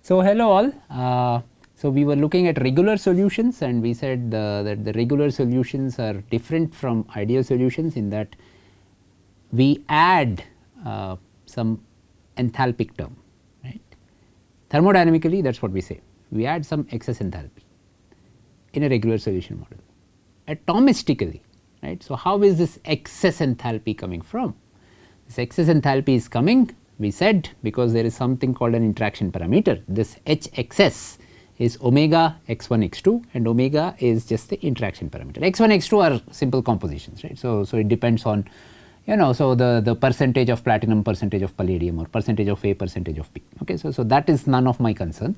So, hello all. So, we were looking at regular solutions and we said that the regular solutions are different from ideal solutions in that we add some enthalpic term, right. Thermodynamically that is what we say, we add some excess enthalpy in a regular solution model. Atomistically, right. So, how is this excess enthalpy coming from? This excess enthalpy is coming, we said, because there is something called an interaction parameter. This H excess is omega x1 x2 and omega is just the interaction parameter. X1 x2 are simple compositions, right. So, it depends on, so the percentage of platinum, percentage of palladium, or percentage of A, percentage of B. Okay. So, that is none of my concern.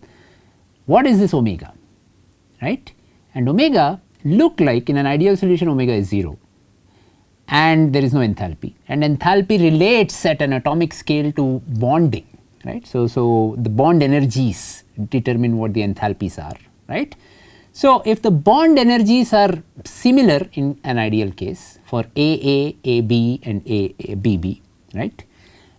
What is this omega, right? And omega look like, in an ideal solution, omega is 0 and there is no enthalpy, and enthalpy relates at an atomic scale to bonding, right. So, the bond energies determine what the enthalpies are, right. So, if the bond energies are similar in an ideal case for AA, AB and BB, right,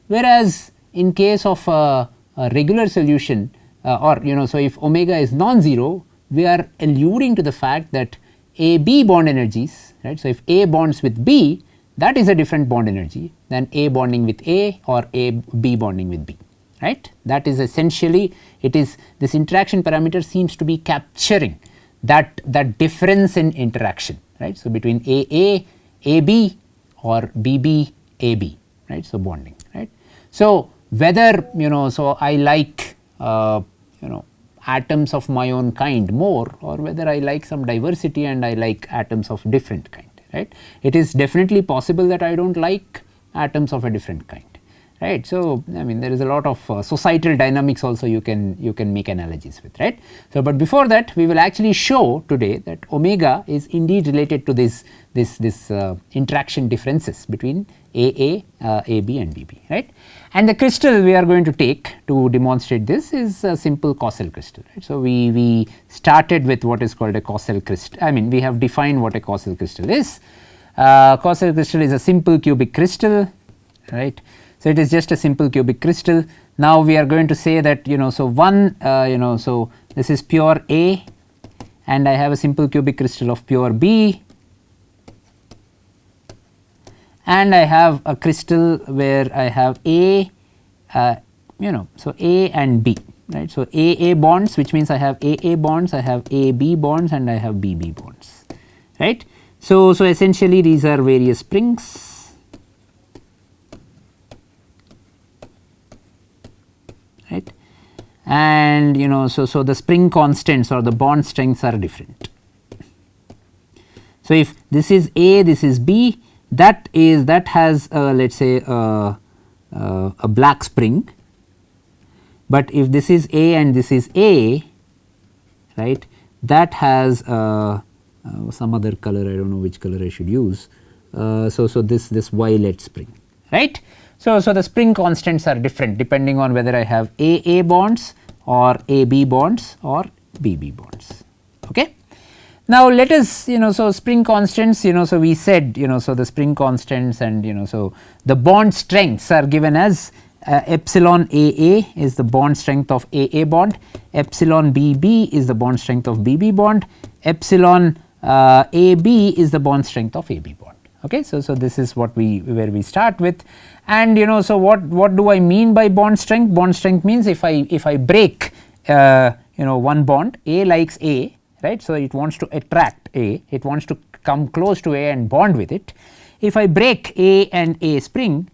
whereas in case of a regular solution so if omega is non-zero, we are alluding to the fact that AB bond energies, right. So, if A bonds with B, that is a different bond energy than A bonding with A or B bonding with B, right. That is essentially, it is, this interaction parameter seems to be capturing that difference in interaction, right. So, between AA, AB or BB, AB, right. So, bonding, right. So, whether so I like atoms of my own kind more, or whether I like some diversity and I like atoms of different kind, right. It is definitely possible that I do not like atoms of a different kind, right. So, I mean, there is a lot of societal dynamics also you can make analogies with, right. So, but before that we will actually show today that omega is indeed related to this interaction differences between AA, AB and BB, right. And the crystal we are going to take to demonstrate this is a simple Kossel crystal, right. So, we started with what is called a Kossel crystal. I mean, we have defined what a Kossel crystal is. Kossel crystal is a simple cubic crystal, right. So, it is just a simple cubic crystal. Now, we are going to say that so one so this is pure A and I have a simple cubic crystal of pure B, and I have a crystal where I have A so A and B, right. So, AA bonds, which means I have AA bonds, I have AB bonds and I have BB bonds, right. So, essentially these are various springs, right, and so the spring constants or the bond strengths are different. So, if this is A, this is B, that has let us say a black spring, but if this is A and this is A, right, that has some other color, I do not know which color I should use. So, this violet spring, right. So, the spring constants are different depending on whether I have AA bonds or AB bonds or BB bonds, okay. Now, let us so spring constants, so we said so the spring constants and so the bond strengths are given as epsilon AA is the bond strength of AA bond, epsilon BB is the bond strength of BB bond, epsilon AB is the bond strength of AB bond, okay. So, this is what where we start with, and so what do I mean by bond strength? Bond strength means if I break one bond, A likes A, right. So, it wants to attract A, it wants to come close to A and bond with it. If I break A and A spring,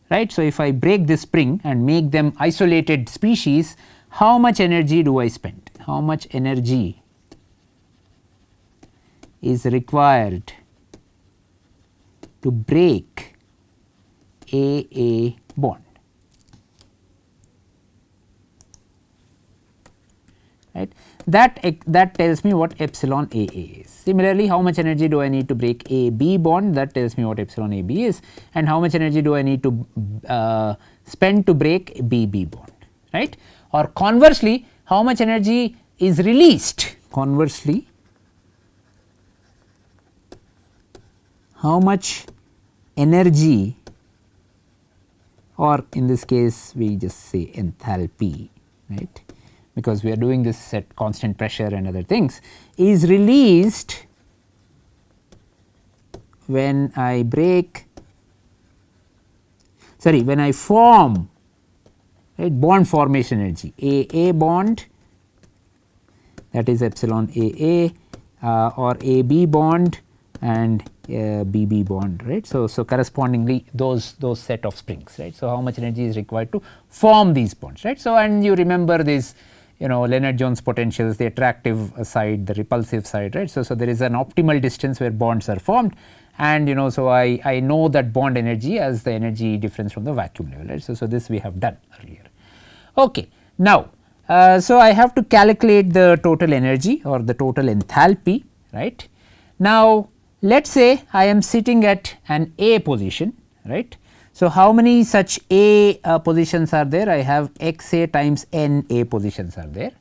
right. So, if I break this spring and make them isolated species, how much energy do I spend? How much energy is required to break AA bond, right. That tells me what epsilon AA is. Similarly, how much energy do I need to break AB bond? That tells me what epsilon AB is, and how much energy do I need to spend to break BB bond, right. Or conversely, how much energy is released? Conversely, how much energy or in this case we just say enthalpy, right, because we are doing this at constant pressure and other things, is released when I when I form, right, bond formation energy, A bond, that is epsilon A or AB bond and BB bond, right. So correspondingly those set of springs, right. So how much energy is required to form these bonds, right. So and you remember this, Lennard-Jones potentials, the attractive side, the repulsive side, right. So there is an optimal distance where bonds are formed, and so I know that bond energy as the energy difference from the vacuum level, right. So this we have done earlier. Okay. Now so I have to calculate the total energy or the total enthalpy, right. Now let us say I am sitting at an A position, right. So how many such A positions are there? I have xa times n A positions are there,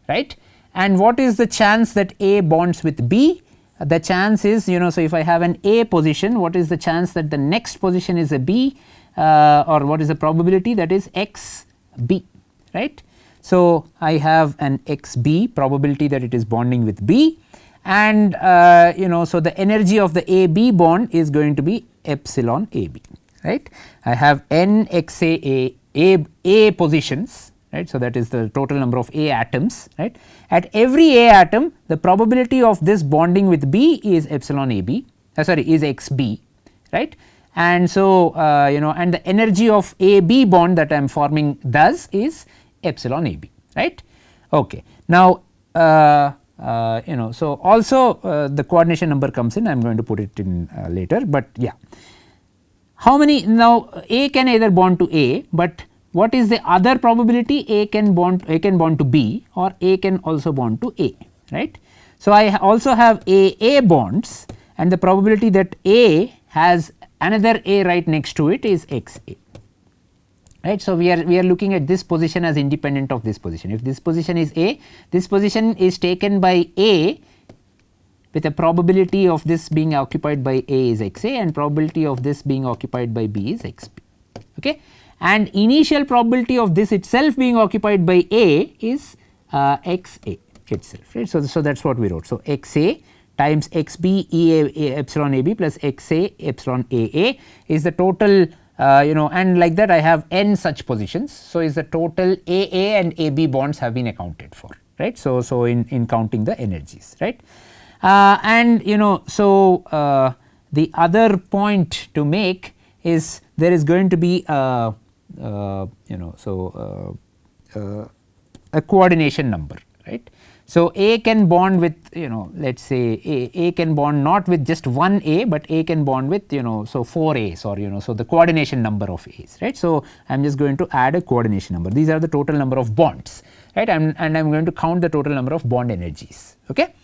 right. And what is the chance that A bonds with B? The chance is, so if I have an A position, what is the chance that the next position is a B, or what is the probability? That is x B, right. So I have an x B probability that it is bonding with B, and so the energy of the A B bond is going to be epsilon A B, right. I have n x A positions, right. So that is the total number of A atoms, right. At every A atom, the probability of this bonding with B is epsilon A B, is x B, right. And so and the energy of A B bond that I am forming thus is epsilon A B, right. Okay. Now so also the coordination number comes in, I am going to put it in later, but yeah. How many, now A can either bond to A, but what is the other probability? A can bond to B, or A can also bond to A, right. So I also have A bonds, and the probability that A has another A right next to it is x A, right. So we are looking at this position as independent of this position. If this position is A, this position is taken by A with a probability of this being occupied by A is x A, and probability of this being occupied by B is x B, okay. And initial probability of this itself being occupied by A is x A itself, right. So that is what we wrote. So x A times x B epsilon A B plus x A epsilon A A is the total, and like that I have n such positions. So is the total A A and A B bonds have been accounted for, right. So in counting the energies, right. And so the other point to make is there is going to be a coordination number, right. So A can bond with, let us say A can bond not with just one A, but A can bond with so 4 A's, or so the coordination number of A's, right. So I am just going to add a coordination number. These are the total number of bonds, right, and I am going to count the total number of bond energies, okay.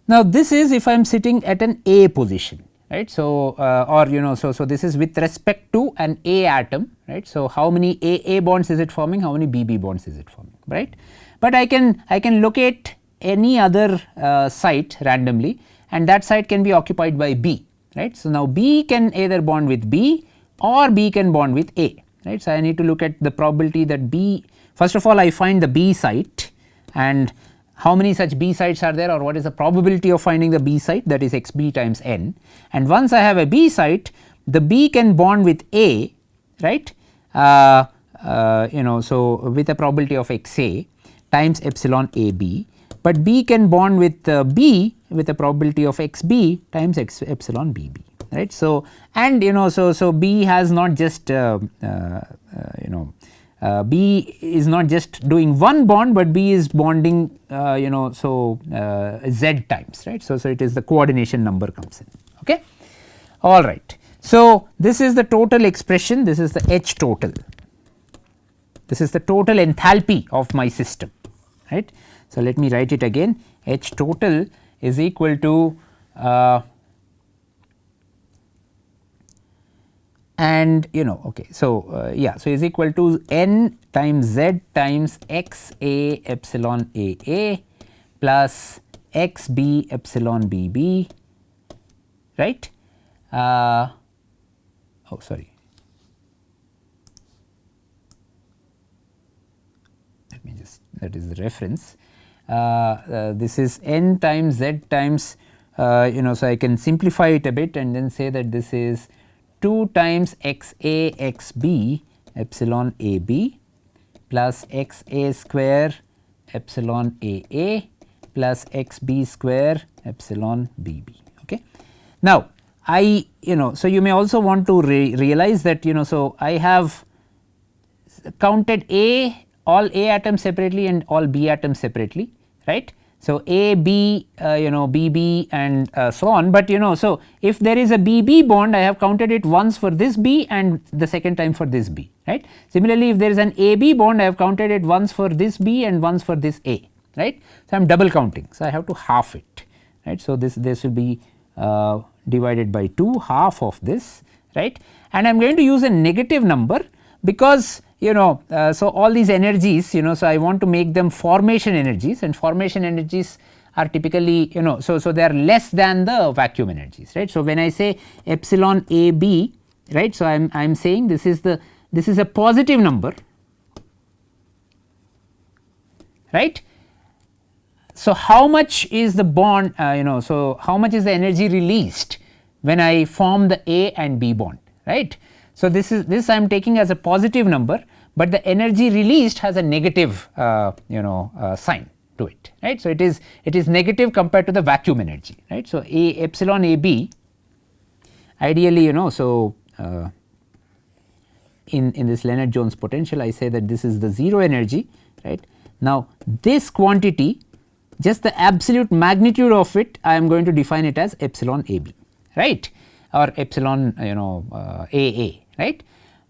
Now this is if I am sitting at an A position, right. So or so this is with respect to an A atom, right. So how many A bonds is it forming, how many BB bonds is it forming, right. But I can locate any other site randomly, and that site can be occupied by B, right. So now B can either bond with B or B can bond with A, right. So I need to look at the probability that B, first of all I find the B site, and how many such B sites are there, or what is the probability of finding the B site, that is x B times n. And once I have a B site, the B can bond with A, right, so with a probability of x A times epsilon A B, but B can bond with B with a probability of x B times epsilon B B, right. So and so B has not just B is not just doing one bond, but B is bonding Z times, right. So it is the coordination number comes in, okay. All right. So this is the total expression, this is the H total, this is the total enthalpy of my system, right. So let me write it again. H total is equal to and okay, so yeah, so is equal to n times Z times x A epsilon A A plus x B epsilon B B, right. Oh sorry, that is the reference. This is n times z times so I can simplify it a bit and then say that this is 2 times x a x b epsilon a b plus x a square epsilon a a plus x b square epsilon b b. Okay. Now, so you may also want to realize that so I have counted all A atoms separately and all B atoms separately, right. So, A, B, B, B and so on, but so if there is a B, B bond, I have counted it once for this B and the second time for this B, right. Similarly, if there is an A, B bond, I have counted it once for this B and once for this A, right. So, I am double counting, so I have to half it, right. So, this will be divided by 2, half of this, right, and I am going to use a negative number because so all these energies so I want to make them formation energies, and formation energies are typically so they are less than the vacuum energies, right. So, when I say epsilon a b, right, so I am saying this is a positive number, right. So, how much is the bond so how much is the energy released when I form the A and B bond, right. So, this I am taking as a positive number, but the energy released has a negative sign to it, right. So, it is negative compared to the vacuum energy, right. So, epsilon a b ideally so in this Lennard-Jones potential I say that this is the 0 energy, right. Now, this quantity, just the absolute magnitude of it, I am going to define it as epsilon a b, right, or epsilon a, right.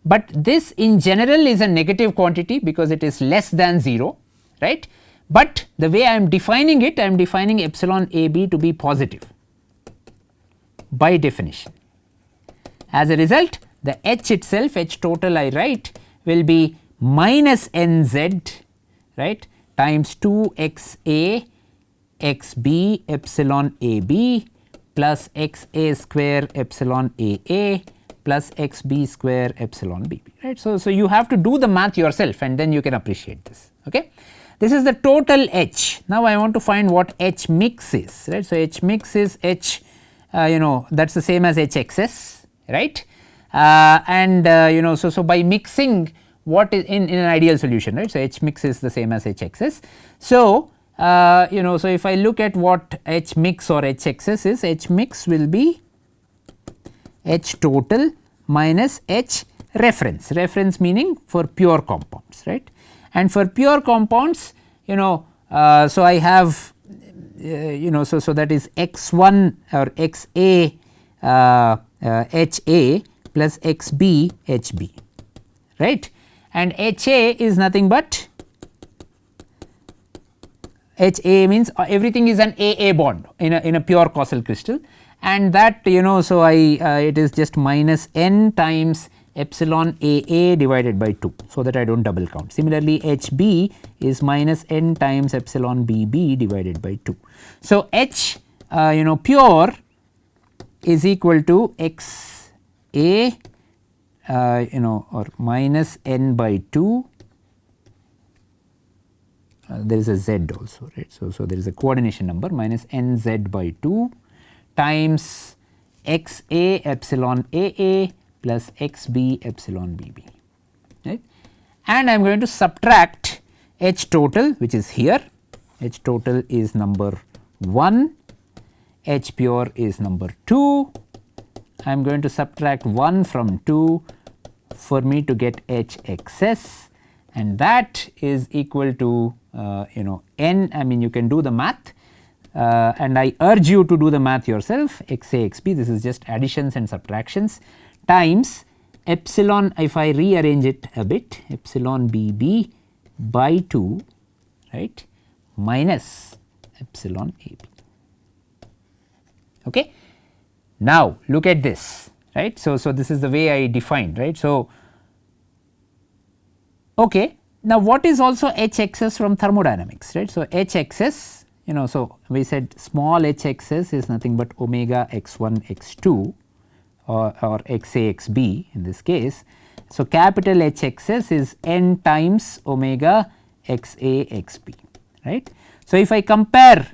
But this in general is a negative quantity because it is less than 0, right. But the way I am defining it, I am defining epsilon a b to be positive by definition. As a result, the H itself, H total I write will be minus n z, right, times 2 x a x b epsilon a b plus x a square epsilon a a plus x b square epsilon b b, right. So, you have to do the math yourself and then you can appreciate this. Okay. This is the total H. Now, I want to find what H mix is, right. So, H mix is H that is the same as H excess, right, and so by mixing what is in an ideal solution, right. So, H mix is the same as H excess. So, so if I look at what H mix or H excess is, H mix will be H total minus H reference, reference meaning for pure compounds, right. And for pure compounds so I have so that is x1 or x a H a plus x b H b, right, and H a is nothing but H a means everything is an A bond in a pure Kossel crystal, and that so I it is just minus n times epsilon a divided by 2, so that I do not double count. Similarly, H b is minus n times epsilon b b divided by 2. So, H pure is equal to x a or minus n by 2. There is a z also, right. So, there is a coordination number minus n z by 2 times x a epsilon a plus x b epsilon b b, right, and I am going to subtract H total, which is here. H total is number 1, H pure is number 2. I am going to subtract 1 from 2 for me to get H excess, and that is equal to n. I mean, you can do the math, and I urge you to do the math yourself. X a x b, this is just additions and subtractions, times epsilon, if I rearrange it a bit, epsilon b b by 2, right, minus epsilon a b. Okay. Now, look at this, right. So, this is the way I defined, right. So, okay. Now, what is also H excess from thermodynamics, right. So, H excess so we said small h excess is nothing but omega x1 x2 or x a x b in this case. So, capital H excess is n times omega x A x B, right. So, if I compare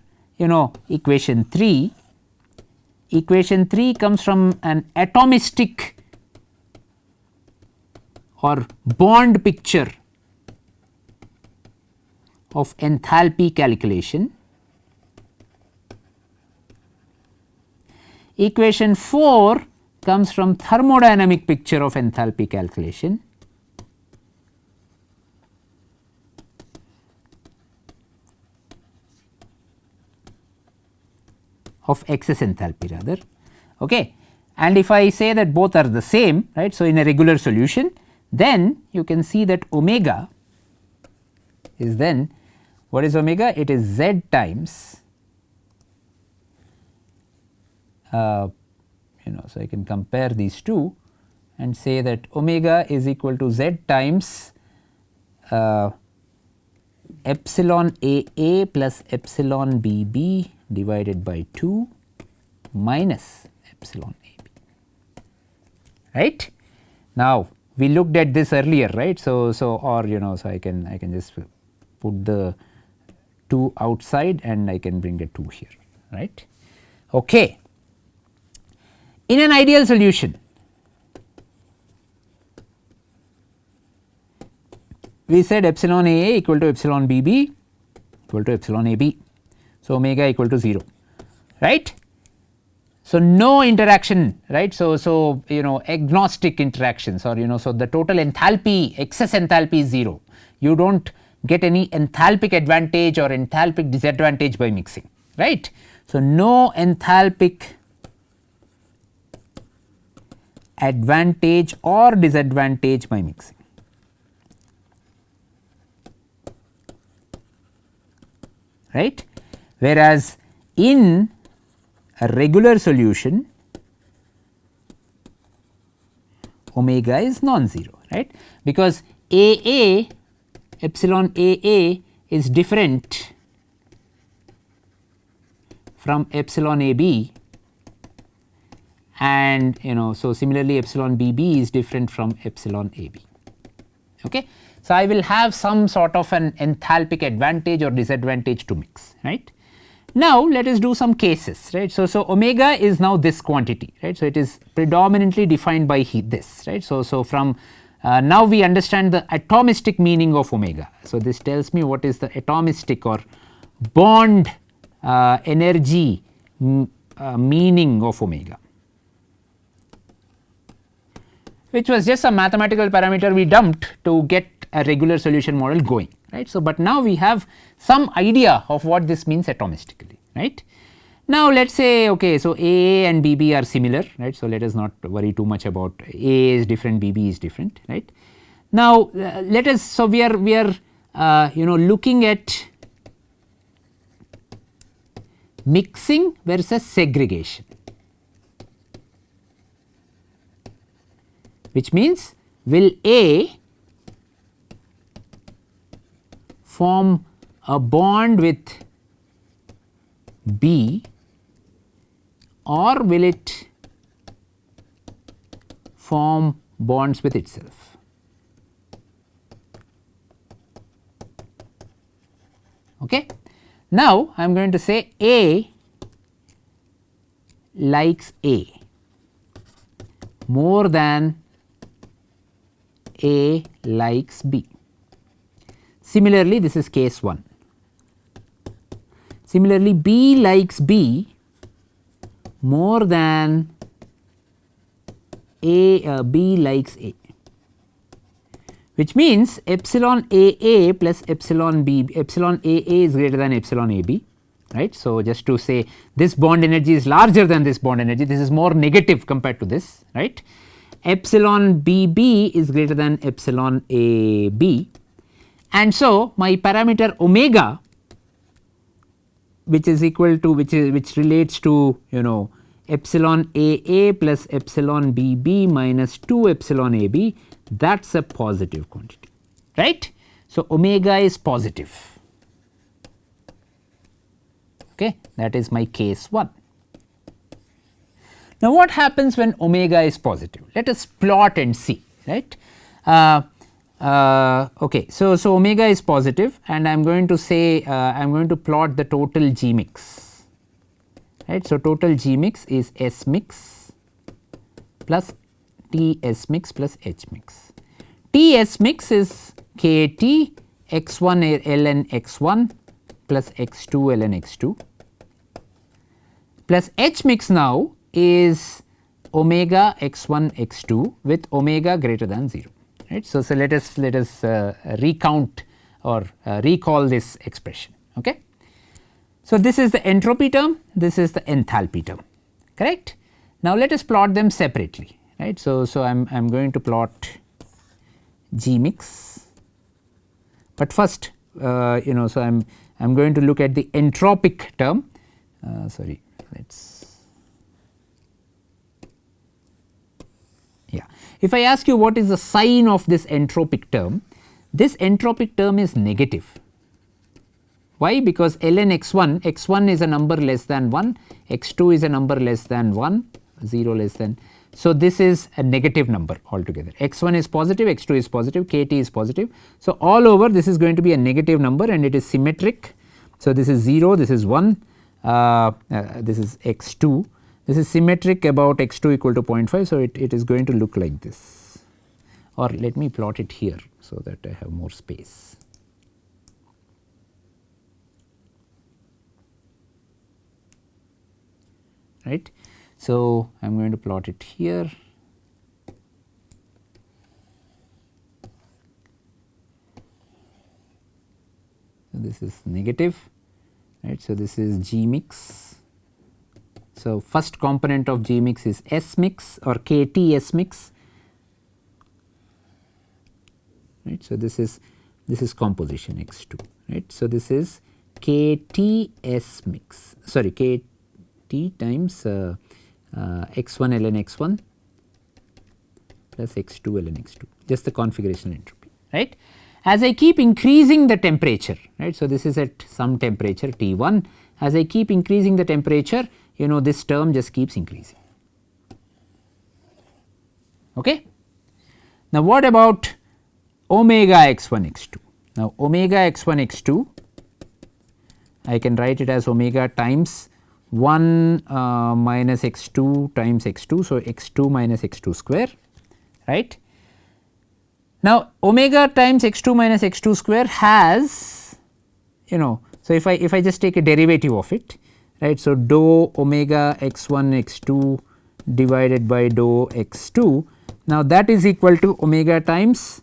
equation 3, equation 3 comes from an atomistic or bond picture of enthalpy calculation. Equation 4 comes from thermodynamic picture of enthalpy calculation. Of excess enthalpy rather, okay. And if I say that both are the same, right. So, in a regular solution, then you can see that omega is then, what is omega? It is z times so I can compare these two and say that omega is equal to z times epsilon A A plus epsilon B B divided by 2 minus epsilon A B, right. Now, we looked at this earlier, right. So, so I can just put the 2 outside and I can bring a 2 here, right. Okay. In an ideal solution, we said epsilon A A equal to epsilon B B equal to epsilon A B. So, omega equal to 0, right. So, no interaction, right. So, agnostic interactions, or so the total enthalpy, excess enthalpy is 0. You do not get any enthalpic advantage or enthalpic disadvantage by mixing, right. So, no enthalpic advantage or disadvantage by mixing. Right. Whereas, in a regular solution, omega is non-zero, right, because A A, epsilon A A is different from epsilon A B, and so similarly epsilon B B is different from epsilon A B, okay. So, I will have some sort of an enthalpic advantage or disadvantage to mix, right. Now, let us do some cases, right. So, omega is now this quantity, right. So, it is predominantly defined by this, right. So, from now we understand the atomistic meaning of omega. So, this tells me what is the atomistic or bond energy meaning of omega, which was just a mathematical parameter we dumped to get a regular solution model going, right. So, but now we have some idea of what this means atomistically, right. Now, let us say, okay, so A and B B are similar, right. So, let us not worry too much about A is different, B B is different, right. Now, let us, so we are looking at mixing versus segregation, which means will A form a bond with B or will it form bonds with itself? Okay. Now, I am going to say A likes A more than A likes B. Similarly, this is case 1. Similarly, B likes B more than B likes A, which means epsilon A plus epsilon B, epsilon A is greater than epsilon A B, right. So, just to say this bond energy is larger than this bond energy, this is more negative compared to this, right. Epsilon B B is greater than epsilon A B. And so, my parameter omega, which is equal to which relates to epsilon A plus epsilon B B minus 2 epsilon A B, that is a positive quantity, right. So, omega is positive, okay, that is my case 1. Now, what happens when omega is positive? Let us plot and see, right. Okay, so omega is positive, and I am going to say I am going to plot the total G mix, right. So, total G mix is S mix plus T S mix plus H mix. T S mix is K T x 1 ln x 1 plus x 2 ln x 2 plus H mix now is omega x 1 x 2 with omega greater than 0, right. So, let us recount or recall this expression. Okay. So, this is the entropy term, this is the enthalpy term, correct. Now, let us plot them separately, right. So, I am going to plot G mix, but first so I am going to look at the entropic term, sorry, let us, yeah. If I ask you what is the sign of this entropic term, this entropic term is negative. Why? Because ln x 1 is a number less than 1, x 2 is a number less than 1, 0 less than. So, this is a negative number altogether, x 1 is positive, x 2 is positive, k t is positive. So, all over this is going to be a negative number and it is symmetric. So, this is 0, this is 1, this is x 2, this is symmetric about x 2 equal to 0.5. So, it is going to look like this, or let me plot it here so that I have more space. Right. So, I am going to plot it here. So, this is negative, right. So, this is G mix. So, first component of G mix is S mix or K T S mix, right. So, this is composition x 2, right. So, this is K T S mix, sorry, K T times x 1 ln x 1 plus x 2 ln x 2, just the configurational entropy, right. As I keep increasing the temperature, right. So, this is at some temperature T 1, as I keep increasing the temperature, this term just keeps increasing. Okay. Now, what about omega x 1 x 2? Now, omega x 1 x 2, I can write it as omega times 1 minus x 2 times x 2. So, x 2 minus x 2 square, right. Now, omega times x 2 minus x 2 square has, so if I just take a derivative of it, right. So, dou omega x 1 x 2 divided by dou x 2, now that is equal to omega times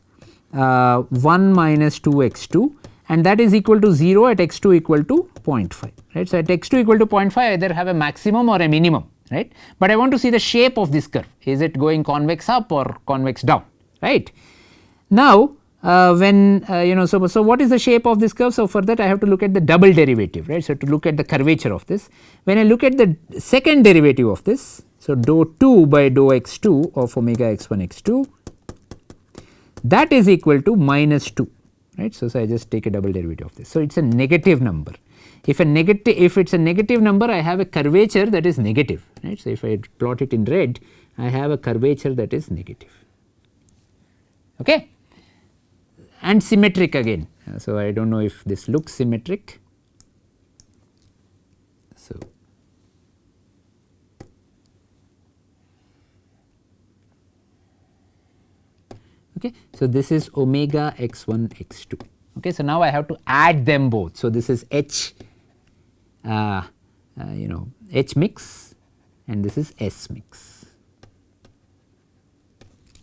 1 minus 2 x 2, and that is equal to 0 at x 2 equal to 0.5, right. So, at x 2 equal to 0.5 I either have a maximum or a minimum, right, but I want to see the shape of this curve, is it going convex up or convex down, right. Now, when so what is the shape of this curve? So, for that I have to look at the double derivative, right. So, to look at the curvature of this, when I look at the second derivative of this, so dou 2 by dou x 2 of omega x 1 x 2, that is equal to minus 2, right. So, I just take a double derivative of this. So, it is a negative number. If it is a negative number, I have a curvature that is negative, right. So, if I plot it in red, I have a curvature that is negative, okay, and symmetric again. So, I do not know if this looks symmetric. So, okay. So, this is omega x 1 x 2. Okay. So, now I have to add them both. So, this is H H mix and this is S mix,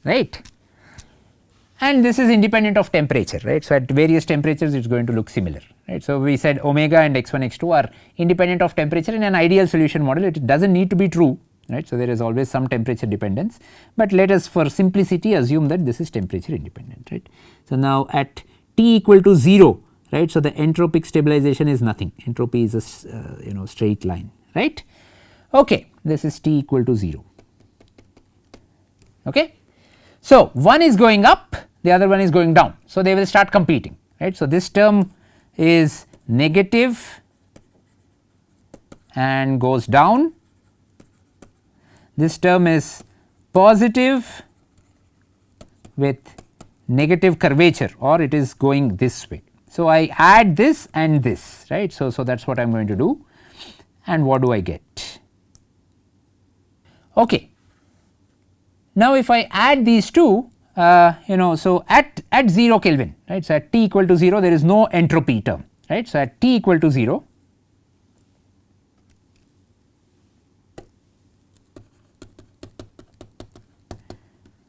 right, and this is independent of temperature, right. So, at various temperatures it is going to look similar, right. So, we said omega and x 1 x 2 are independent of temperature in an ideal solution model. It does not need to be true, right. So, there is always some temperature dependence, but let us for simplicity assume that this is temperature independent, right. So, now at T equal to 0, right. So, the entropic stabilization is nothing, entropy is a straight line, right. Okay. This is T equal to 0, okay. So, one is going up, the other one is going down. So, they will start competing, right. So, this term is negative and goes down, this term is positive with negative curvature or it is going this way. So, I add this and this, right. So, that is what I am going to do, and what do I get? Okay. Now, if I add these two, so at 0 Kelvin, right. So, at T equal to 0 there is no entropy term, right. So, at T equal to 0,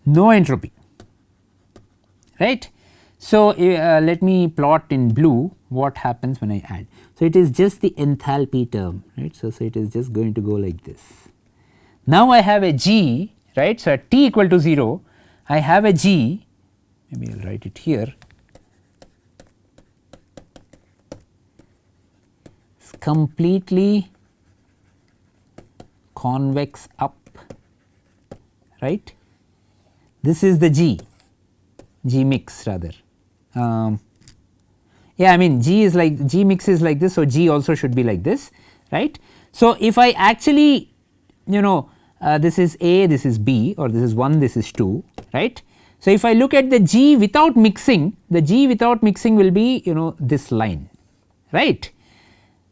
no entropy, right. So, let me plot in blue what happens when I add. So, it is just the enthalpy term, right. So, it is just going to go like this. Now, I have a G, right. So, at T equal to 0 I have a G, maybe I will write it here, it's completely convex up, right. This is the G mix rather. Yeah, I mean G is like G mix is like this. So, G also should be like this, right. So, if I actually this is A, this is B, or this is 1, this is 2, right. So, if I look at the G without mixing, the G without mixing will be this line, right.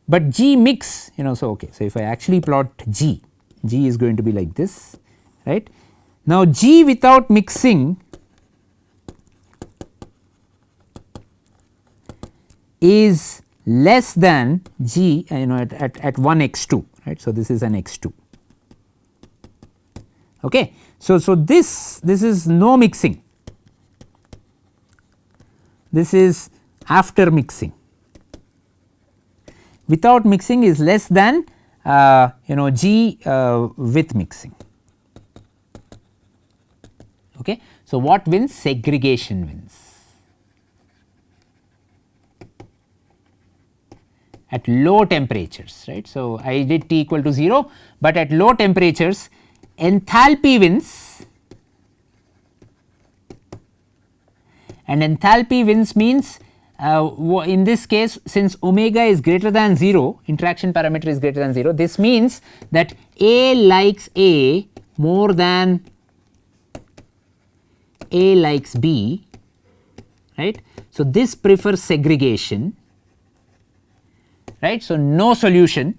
But G mix so okay. So, if I actually plot G is going to be like this, right. Now, G without mixing is less than G at 1 x 2, right. So, this is an x 2. Okay. So, this is no mixing, this is after mixing, without mixing is less than G with mixing. Okay. So, what wins? Segregation wins at low temperatures, right. So, I did T equal to 0, but at low temperatures enthalpy wins, and enthalpy wins means in this case since omega is greater than 0, interaction parameter is greater than 0, this means that A likes A more than A likes B, right. So, this prefers segregation, right. So, no solution,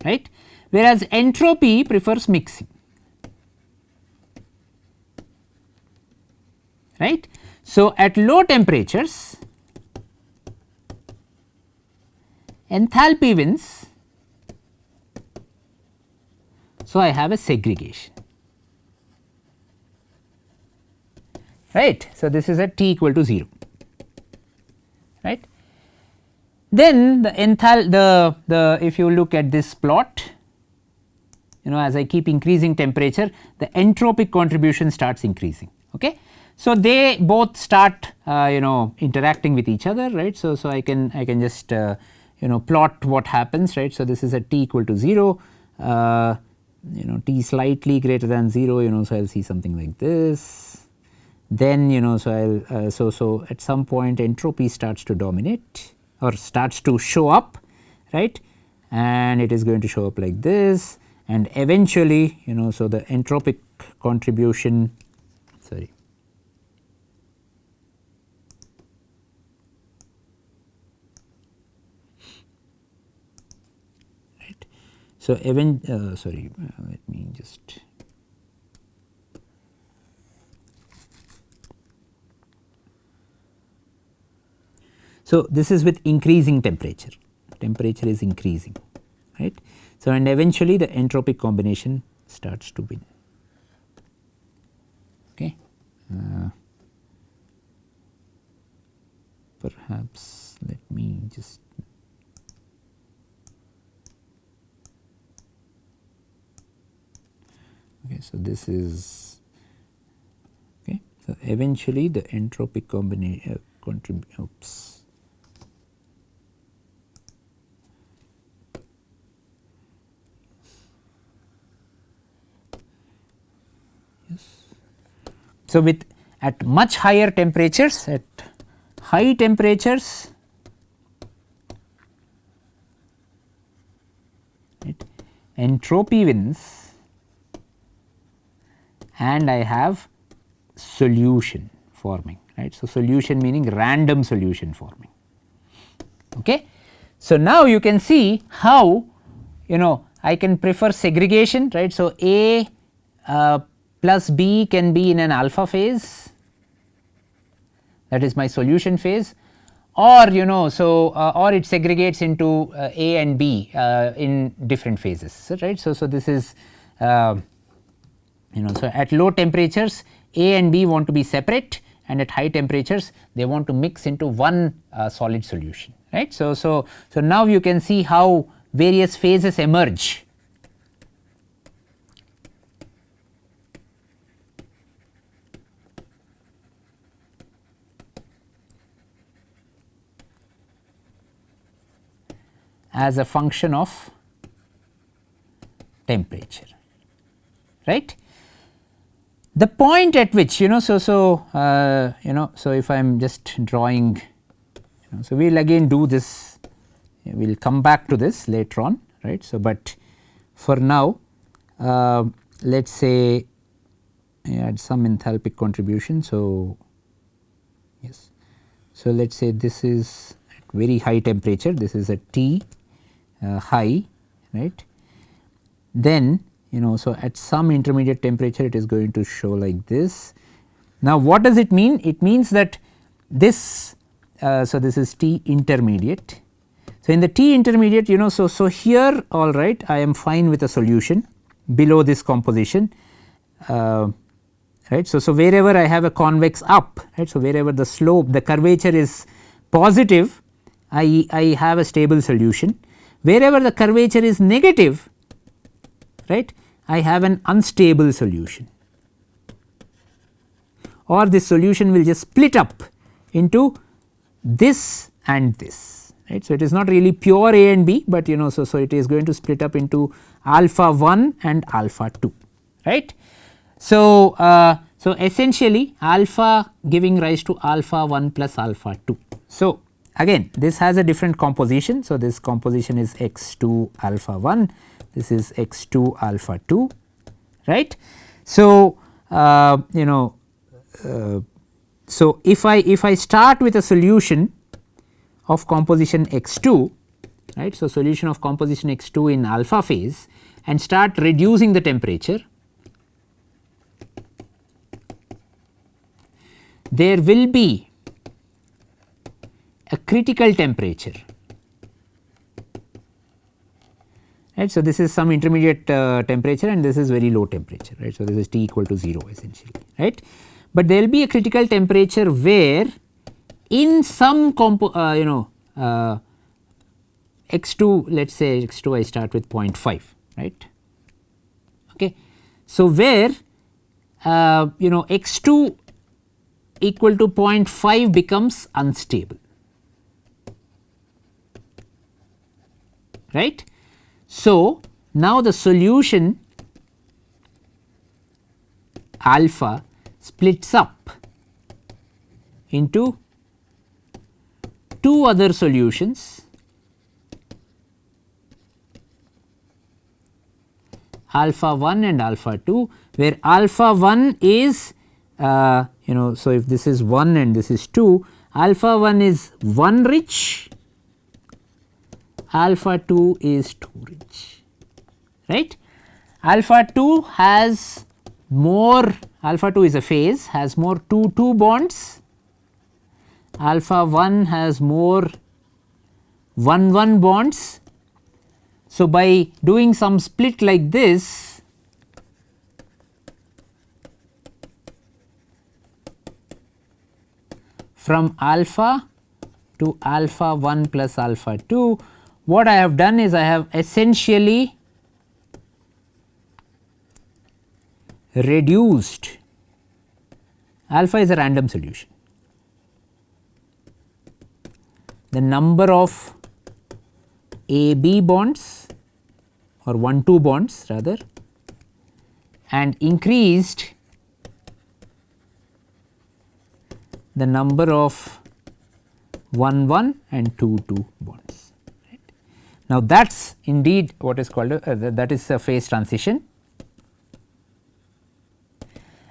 right, whereas entropy prefers mixing, right. So, at low temperatures enthalpy wins, so I have a segregation, right. So, this is at T equal to 0, right. Then the if you look at this plot, as I keep increasing temperature, the entropic contribution starts increasing. Okay. So, they both start interacting with each other, right. So, I can just plot what happens, right. So, this is at T equal to 0, T slightly greater than 0, so I will see something like this. Then so I will so at some point entropy starts to dominate or starts to show up, right, and it is going to show up like this, and eventually so the entropic contribution right. So, let me just so this is with increasing temperature is increasing, right. So, and eventually the entropic combination starts to win. Okay. Perhaps let me just okay. So, this is okay. So, eventually the entropic combination oops. So, with at much higher temperatures, at high temperatures, right, entropy wins, and I have solution forming, right. So, solution meaning random solution forming. Okay. So, now you can see how I can prefer segregation, right. So, A plus B can be in an alpha phase, that is my solution phase, or or it segregates into A and B in different phases, right. So, this is so at low temperatures A and B want to be separate, and at high temperatures they want to mix into one solid solution, right. So, now you can see how various phases emerge. As a function of temperature, right. The point at which so if I am just drawing, so we will again do this, we will come back to this later on, right. So, but for now let us say I add some enthalpic contribution. So, yes, so let us say this is at very high temperature, this is at T high, right. Then so at some intermediate temperature it is going to show like this. Now, what does it mean? It means that this so this is T intermediate. So, in the T intermediate so here all right, I am fine with a solution below this composition, right. So, wherever I have a convex up, right. So, wherever the slope, the curvature is positive, I have a stable solution. Wherever the curvature is negative, right, I have an unstable solution, or this solution will just split up into this and this, right. So, it is not really pure A and B, but so it is going to split up into alpha 1 and alpha 2, right. So, so essentially alpha giving rise to alpha 1 plus alpha 2. So, again this has a different composition. So, this composition is x 2 alpha 1, this is x 2 alpha 2, right. So, so if I start with a solution of composition x 2, right. So, solution of composition x 2 in alpha phase and start reducing the temperature, there will be a critical temperature, right. So, this is some intermediate temperature and this is very low temperature, right. So, this is T equal to 0 essentially, right. But there will be a critical temperature where in some x 2, let us say x 2 I start with 0.5, right. Okay. So, where x 2 equal to 0.5 becomes unstable, right. So, now the solution alpha splits up into two other solutions, alpha 1 and alpha 2, where alpha 1 is so if this is 1 and this is 2, alpha 1 is 1 rich, alpha 2 is 2 rich, right. Alpha 2 has more, alpha 2 is a phase, has more 2 bonds, alpha 1 has more 1 bonds. So, by doing some split like this, from alpha to alpha 1 plus alpha 2, what I have done is I have essentially reduced, alpha is a random solution, the number of AB bonds or 1-2 bonds rather, and increased the number of 1-1 and 2-2 bonds. Right. Now, that is indeed what is called that is a phase transition.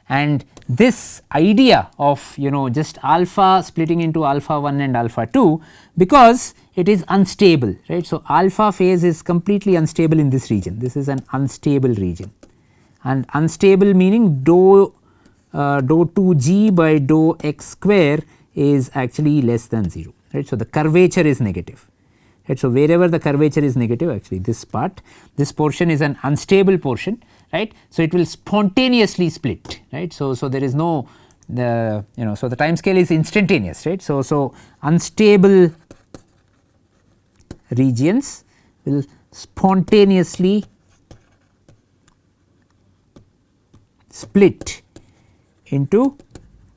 and this idea of just alpha splitting into alpha 1 and alpha 2, because it is unstable, right. So, alpha phase is completely unstable in this region, this is an unstable region, and unstable meaning dou 2g by dou x square is actually less than 0, right. So, the curvature is negative, right. So, wherever the curvature is negative, actually this portion is an unstable portion, right. So, it will spontaneously split, right. So, there is no so the time scale is instantaneous, right. So, unstable regions will spontaneously split into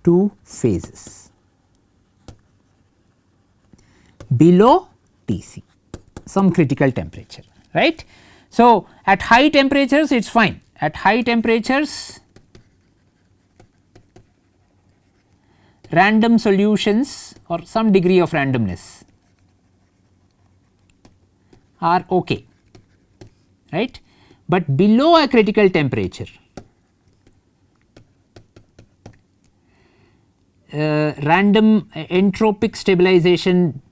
two phases below Tc, some critical temperature, right. So, at high temperatures it is fine, at high temperatures random solutions or some degree of randomness are okay, right. But below a critical temperature random entropic stabilization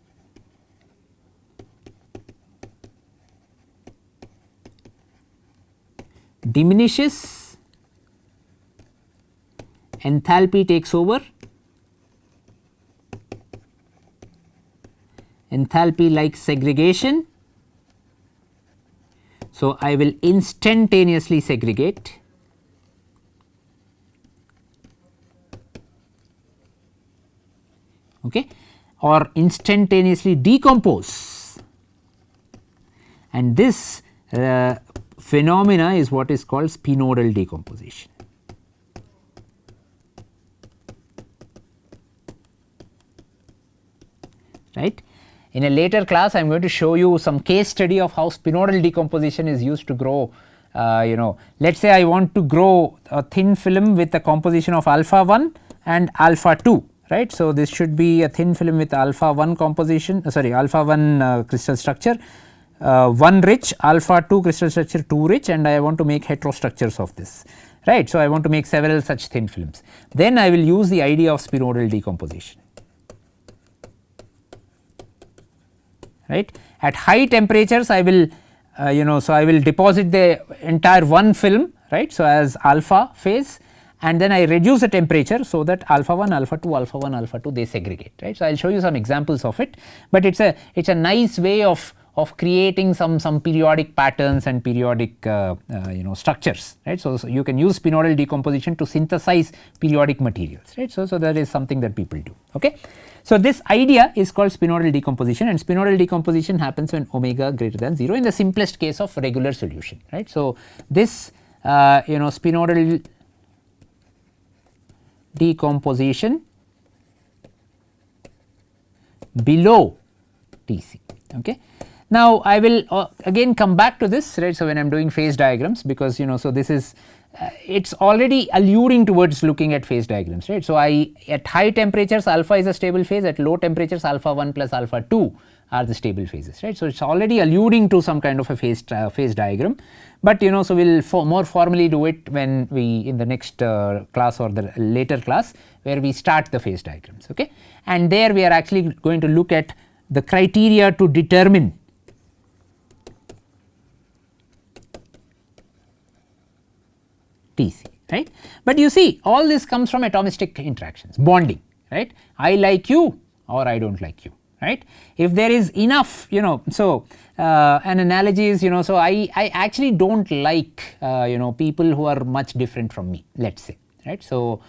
diminishes, enthalpy takes over, enthalpy like segregation. So, I will instantaneously segregate, okay, or instantaneously decompose, and this phenomena is what is called spinodal decomposition. Right. In a later class, I am going to show you some case study of how spinodal decomposition is used to grow. Let us say I want to grow a thin film with a composition of alpha 1 and alpha 2, right. So, this should be a thin film with alpha 1 composition, alpha 1 crystal structure, 1 rich, alpha 2 crystal structure 2 rich, and I want to make heterostructures of this, right. So, I want to make several such thin films. Then I will use the idea of spinodal decomposition, right. At high temperatures I will so I will deposit the entire one film, right. So, as alpha phase, and then I reduce the temperature so that alpha 1, alpha 2, alpha 1, alpha 2 they segregate, right. So, I will show you some examples of it, but it is a nice way of creating some periodic patterns and periodic structures, right. So, you can use spinodal decomposition to synthesize periodic materials, right. So, that is something that people do, okay. So, this idea is called spinodal decomposition, and spinodal decomposition happens when omega greater than 0 in the simplest case of regular solution, right. So, this spinodal decomposition below Tc, okay. Now, I will again come back to this, right. So, when I am doing phase diagrams, because so this is it is already alluding towards looking at phase diagrams, right. So, at high temperatures alpha is a stable phase, at low temperatures alpha 1 plus alpha 2 are the stable phases, right. So, it is already alluding to some kind of a phase diagram, but so we will more formally do it when we in the next class or the later class where we start the phase diagrams, okay. And there we are actually going to look at the criteria to determine Tc, right. But you see all this comes from atomistic interactions, bonding, right. I like you or I do not like you, right. If there is enough, so an analogy is, so I actually do not like people who are much different from me, let us say, right. So,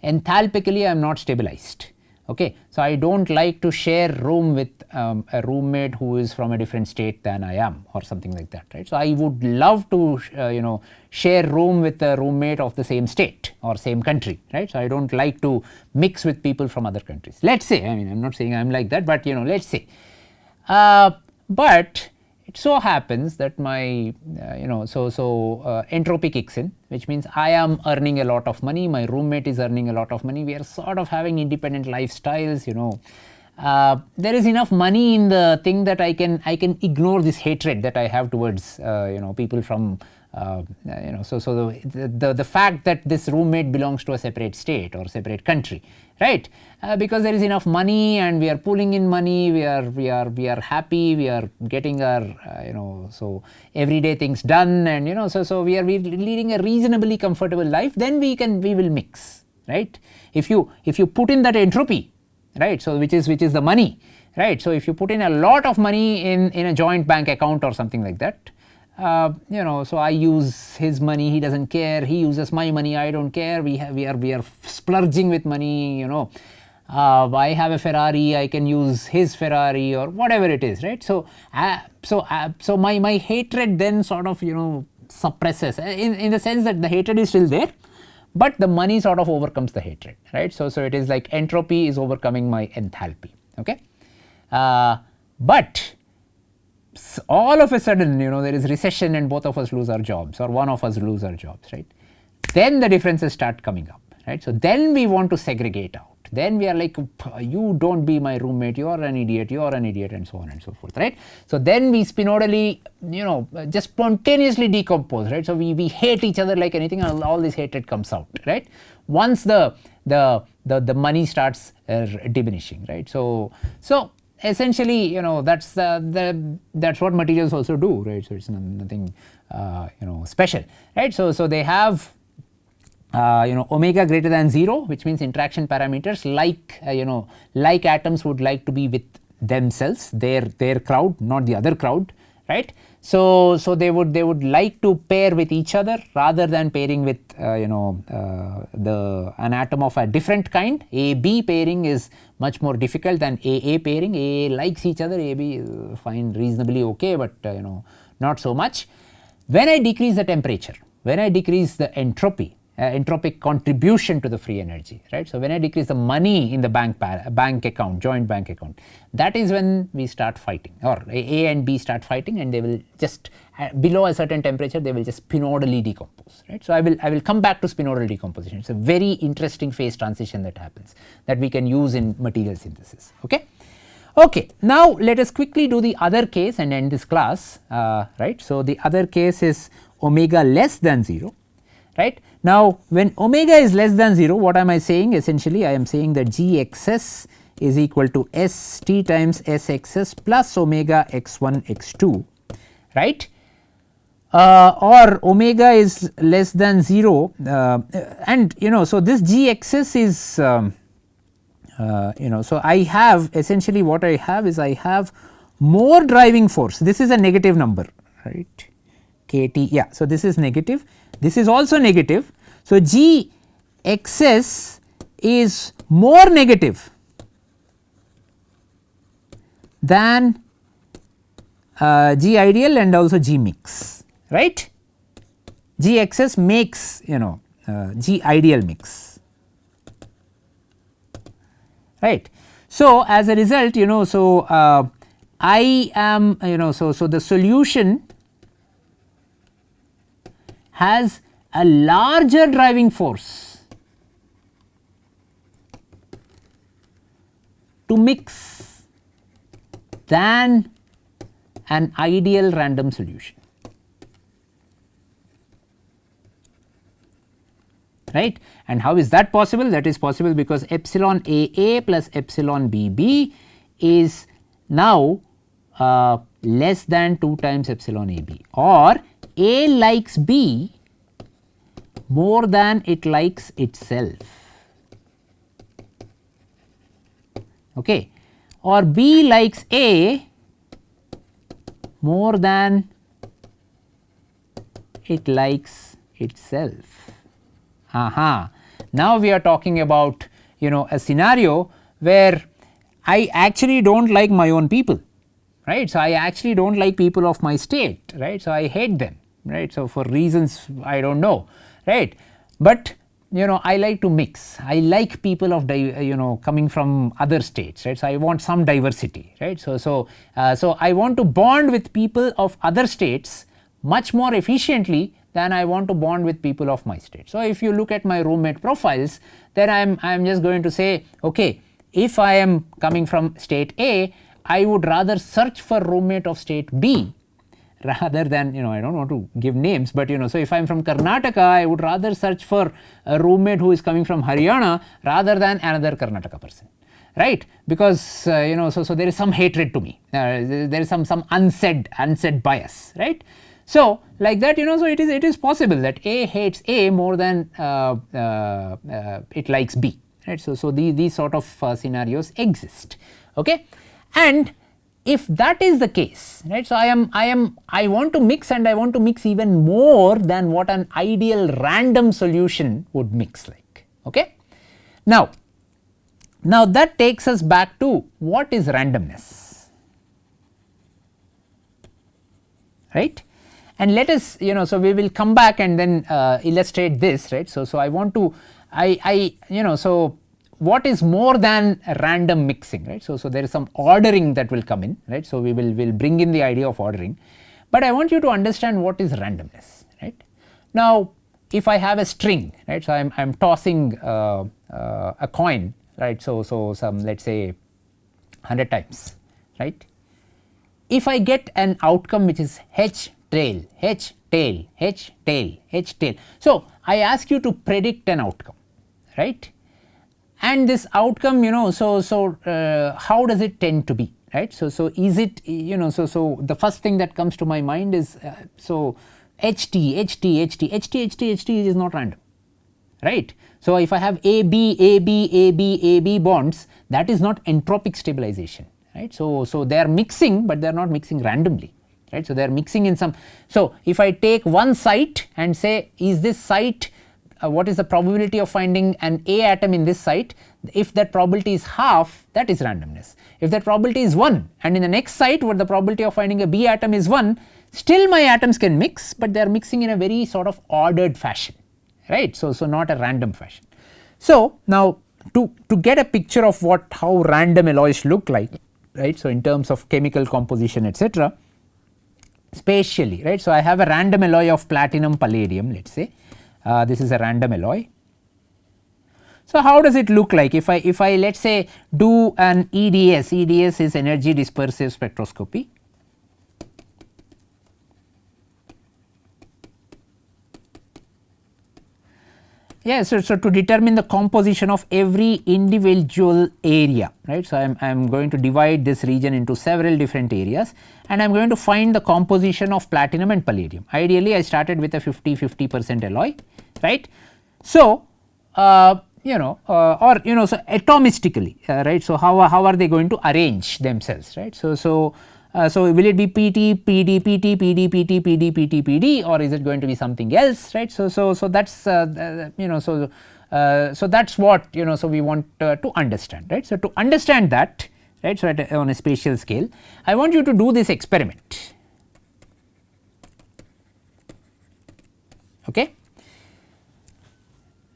enthalpically I am not stabilized, okay. So, I do not like to share room with a roommate who is from a different state than I am or something like that, right. So, I would love to share room with a roommate of the same state or same country, right. So, I do not like to mix with people from other countries, let us say, I mean I am not saying I am like that, but let us say. But it so happens that my entropy kicks in, which means I am earning a lot of money, my roommate is earning a lot of money, we are sort of having independent lifestyles, there is enough money in the thing that I can ignore this hatred that I have towards people from so the fact that this roommate belongs to a separate state or separate country, right? Because there is enough money and we are pulling in money, we are happy, we are getting our so everyday things done, and so we are leading a reasonably comfortable life, then we will mix, right? If you put in that entropy, right, so which is the money, right? So if you put in a lot of money in a joint bank account or something like that, so I use his money, he doesn't care, he uses my money, I don't care, we are splurging with money, I have a Ferrari, I can use his Ferrari or whatever it is, right? So my hatred then sort of suppresses in the sense that the hatred is still there, but the money sort of overcomes the hatred, right? So it is like entropy is overcoming my enthalpy, okay? But all of a sudden, there is recession and both of us lose our jobs, or one of us lose our jobs, right? Then the differences start coming up, right? So then we want to segregate out. Then we are like, you don't be my roommate, you are an idiot, and so on and so forth, right? So then we spinodally, just spontaneously decompose, right? So we hate each other like anything, and all this hatred comes out, right? Once the money starts diminishing, right? So essentially, that's what materials also do, right? So it's nothing special, right? So they have omega greater than 0, which means interaction parameters like atoms would like to be with themselves, their crowd, not the other crowd, right? So they would like to pair with each other rather than pairing with an atom of a different kind. AB pairing is much more difficult than AA pairing. AA likes each other, AB is fine, reasonably okay, but not so much. When I decrease the temperature, when I decrease the entropy, entropic contribution to the free energy, right? So when I decrease the money in the bank account, joint bank account, that is when we start fighting, or A and B start fighting, and they will just below a certain temperature they will just spinodally decompose, right? So I will come back to spinodal decomposition. It's a very interesting phase transition that happens that we can use in material synthesis, okay? Okay, now let us quickly do the other case and end this class, right? So the other case is omega less than 0. Right. Now, when omega is less than 0, what am I saying? Essentially, I am saying that Gxs is equal to St times Sxs plus omega x1 x2, right? Or omega is less than 0, and so this Gxs is so I have essentially what I have is I have more driving force. This is a negative number, right? Kt, yeah. So this is negative. This is also negative. So G xs is more negative than G ideal and also G mix, right? G xs makes G ideal mix, right? So as a result, so I am so the solution has a larger driving force to mix than an ideal random solution, right? And how is that possible? That is possible because epsilon AA plus epsilon BB is now less than 2 times epsilon AB, or A likes B more than it likes itself, okay, or B likes A more than it likes itself. Now we are talking about a scenario where I actually don't like my own people, right? So I actually don't like people of my state, right? So I hate them, right? So for reasons I don't know, right? But I like to mix. I like people of coming from other states, right? So I want some diversity, right? So I want to bond with people of other states much more efficiently than I want to bond with people of my state. So if you look at my roommate profiles, then I'm just going to say, okay, if I am coming from state A, I would rather search for roommate of state B rather than, I don't want to give names, but so if I am from Karnataka, I would rather search for a roommate who is coming from Haryana rather than another Karnataka person, right? Because so there is some hatred to me, there is some unsaid bias, right? So like that, so it is possible that A hates A more than it likes B, right? So these sort of scenarios exist, okay? And if that is the case, right, so I want to mix, and I want to mix even more than what an ideal random solution would mix like, okay? Now that takes us back to what is randomness, right? And let us, so we will come back and then illustrate this, right? So I want to, so what is more than a random mixing, right? So there is some ordering that will come in, right? So we'll bring in the idea of ordering, but I want you to understand what is randomness, right? Now, if I have a string, right? So I'm tossing a coin, right? So some, let's say 100 times, right? If I get an outcome which is H tail, H tail, H tail, H tail. So I ask you to predict an outcome, right? And this outcome, how does it tend to be, right? So is it, so the first thing that comes to my mind is HT is not random, right? So if I have AB bonds, that is not entropic stabilization, right? So they are mixing, but they are not mixing randomly, right? So they are mixing in some. So if I take one site and say, is this site, what is the probability of finding an A atom in this site? If that probability is half, that is randomness. If that probability is 1, and in the next site where the probability of finding a B atom is 1, still my atoms can mix, but they are mixing in a very sort of ordered fashion, right? So not a random fashion. So now to get a picture of how random alloys look like, right? So in terms of chemical composition, etc., spatially, right? So I have a random alloy of platinum palladium, let's say. This is a random alloy. So how does it look like if I let's say do an EDS? EDS is energy dispersive spectroscopy. Yeah, so to determine the composition of every individual area, right? So I'm going to divide this region into several different areas, and I'm going to find the composition of platinum and palladium. Ideally, I started with a 50% alloy, right? So so atomistically, right? So how are they going to arrange themselves, right? So will it be PT, PD, PT, PD, PT, PD, PT, PD, or is it going to be something else, right? So that's so that's what so we want to understand, right? So to understand that, right? So on a spatial scale, I want you to do this experiment, okay?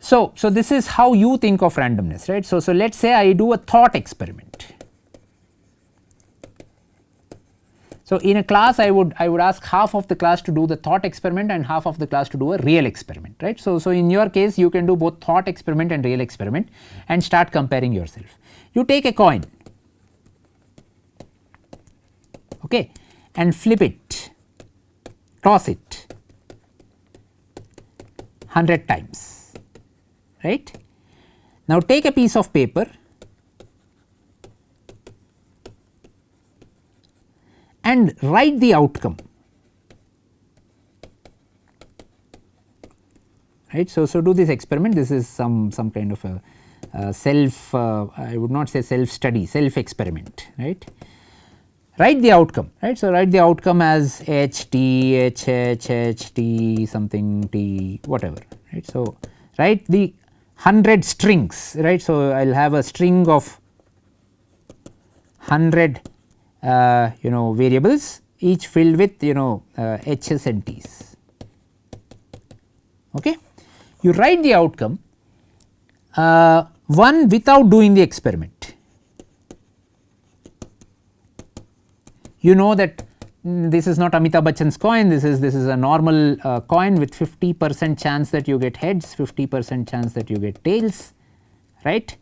So this is how you think of randomness, right? So let's say I do a thought experiment. So in a class, I would ask half of the class to do the thought experiment and half of the class to do a real experiment, right? So in your case, you can do both thought experiment and real experiment and start comparing yourself. You take a coin, okay, and flip it, toss it 100 times, right? Now take a piece of paper and write the outcome, right? So do this experiment. This is some kind of a self, I would not say self study, self experiment, right? Write the outcome, right? So write the outcome as H T, H H, H T, something T, whatever, right? So write the 100 strings, right? So I'll have a string of 100 variables, each filled with H's and T's, okay? You write the outcome, one without doing the experiment. You know that this is not Amitabh Bachchan's coin, this is a normal coin with 50% chance that you get heads, 50% chance that you get tails, right?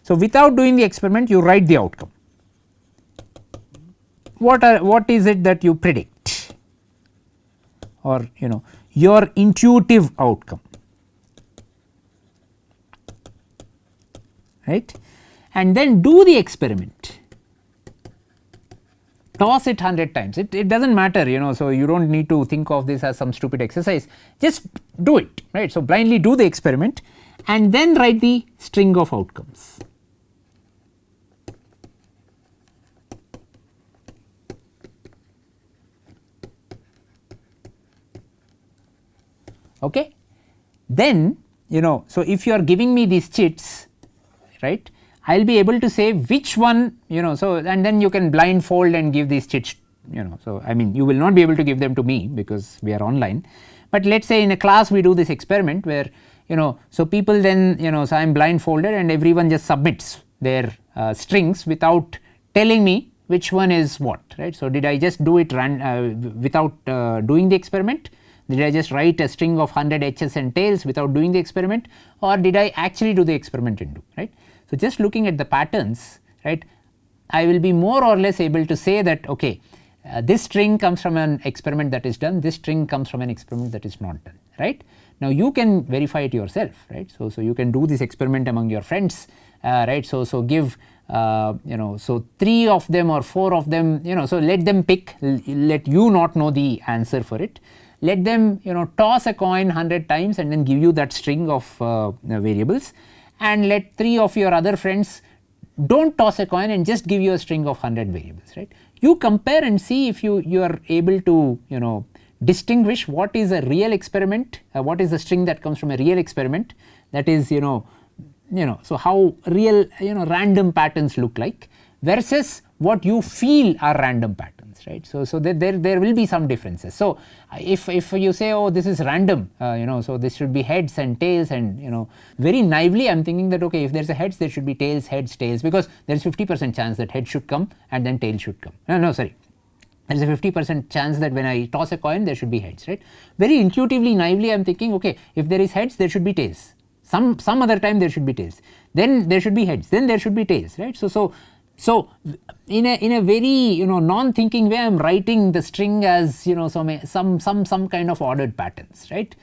So without doing the experiment, you write the outcome. What is it that you predict? or your intuitive outcome, right, and then do the experiment, toss it 100 times. It does not matter, so you do not need to think of this as some stupid exercise, just do it, right. So, blindly do the experiment and then write the string of outcomes. Okay. Then so if you are giving me these chits, right, I will be able to say which one, so and then you can blindfold and give these chits, so I mean you will not be able to give them to me because we are online, but let us say in a class we do this experiment where so people then so I am blindfolded and everyone just submits their strings without telling me which one is what, right. So, did I just do it without doing the experiment? Did I just write a string of 100 H's and tails without doing the experiment, or did I actually do the experiment and do, right. So, just looking at the patterns, right, I will be more or less able to say that okay, this string comes from an experiment that is done, this string comes from an experiment that is not done, right. Now, you can verify it yourself, right. So, you can do this experiment among your friends, right. So, give so 3 of them or 4 of them, so let them pick, let you not know the answer for it. Let them toss a coin 100 times and then give you that string of variables, and let 3 of your other friends do not toss a coin and just give you a string of 100 variables, right. You compare and see if you are able to distinguish what is a real experiment, what is the string that comes from a real experiment, that is so how real random patterns look like versus what you feel are random patterns, right. So, there will be some differences. So, if you say oh this is random, so this should be heads and tails, and very naively I am thinking that okay, if there is a heads there should be tails, heads, tails, because there is 50% chance that head should come and then tail should come. No, sorry, there is a 50% chance that when I toss a coin there should be heads, right. Very intuitively, naively I am thinking okay, if there is heads there should be tails, some other time there should be tails, then there should be heads, then there should be tails, right. So, in a very non-thinking way I am writing the string as some kind of ordered patterns, right.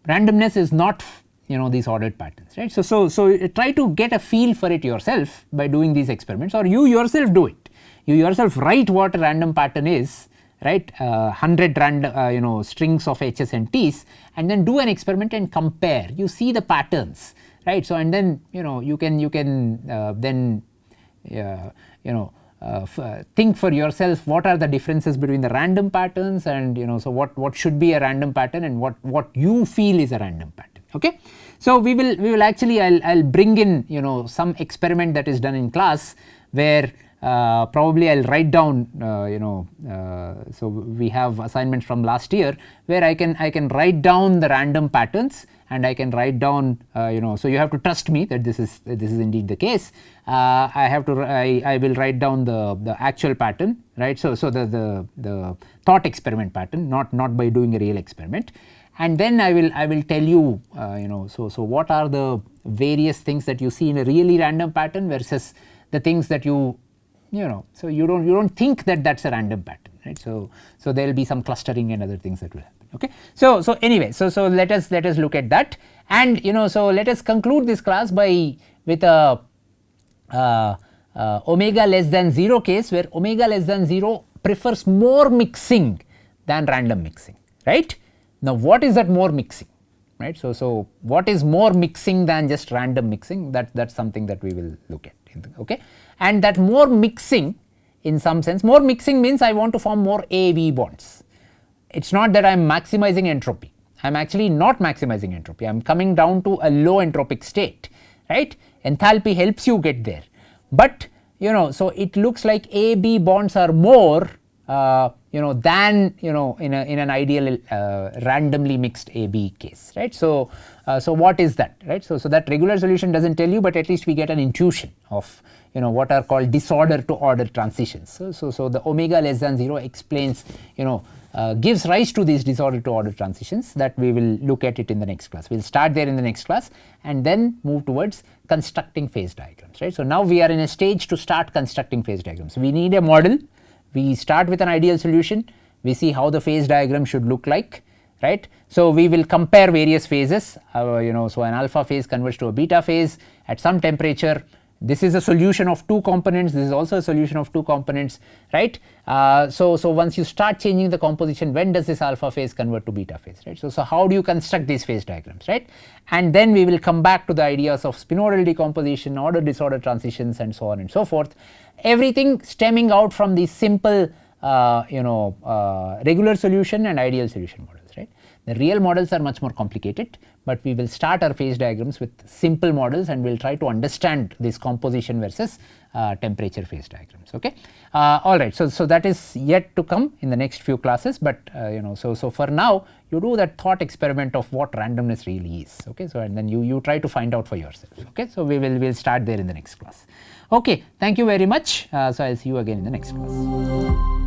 Randomness is not these ordered patterns, right. So try to get a feel for it yourself by doing these experiments, or you yourself do it. You yourself write what a random pattern is, right, 100 random strings of H's and T's, and then do an experiment and compare. You see the patterns, right. So, and then you can then think for yourself what are the differences between the random patterns, and so what should be a random pattern and what you feel is a random pattern. Okay. So, we will actually I'll bring in some experiment that is done in class where probably I'll write down so we have assignments from last year where I can write down the random patterns, and I can write down so you have to trust me that this is indeed the case. I will write down the actual pattern, right. So the thought experiment pattern, not by doing a real experiment, and then I will tell you so what are the various things that you see in a really random pattern versus the things that so you don't think that that's a random pattern, right. So there will be some clustering and other things that will happen. Okay. So anyway, so let us look at that, and so let us conclude this class with a omega less than 0 case where omega less than 0 prefers more mixing than random mixing, right. Now, what is that more mixing, right. So what is more mixing than just random mixing? That's something that we will look at. Okay. And that more mixing, in some sense, more mixing means I want to form more A-B bonds. It is not that I am maximizing entropy, I am actually not maximizing entropy, I am coming down to a low entropic state, right. Enthalpy helps you get there, but so it looks like A-B bonds are more than in an ideal randomly mixed A-B case, right. So what is that, right. So that regular solution does not tell you, but at least we get an intuition of what are called disorder to order transitions. So the omega less than 0 explains gives rise to these disorder to order transitions that we will look at it in the next class. We will start there in the next class and then move towards constructing phase diagrams, right. So now we are in a stage to start constructing phase diagrams. We need a model. We start with an ideal solution, we see how the phase diagram should look like, right. So, we will compare various phases, so an alpha phase converts to a beta phase at some temperature. This is a solution of 2 components, this is also a solution of 2 components, right. So once you start changing the composition, when does this alpha phase convert to beta phase, right. So how do you construct these phase diagrams, right, and then we will come back to the ideas of spinodal decomposition, order disorder transitions, and so on and so forth, everything stemming out from these simple regular solution and ideal solution models, right. The real models are much more complicated, but we will start our phase diagrams with simple models and we will try to understand this composition versus temperature phase diagrams. Okay. Alright, so that is yet to come in the next few classes, but so for now you do that thought experiment of what randomness really is. Okay. So and then you try to find out for yourself. Okay. So we'll start there in the next class. Okay. Thank you very much. So I'll see you again in the next class.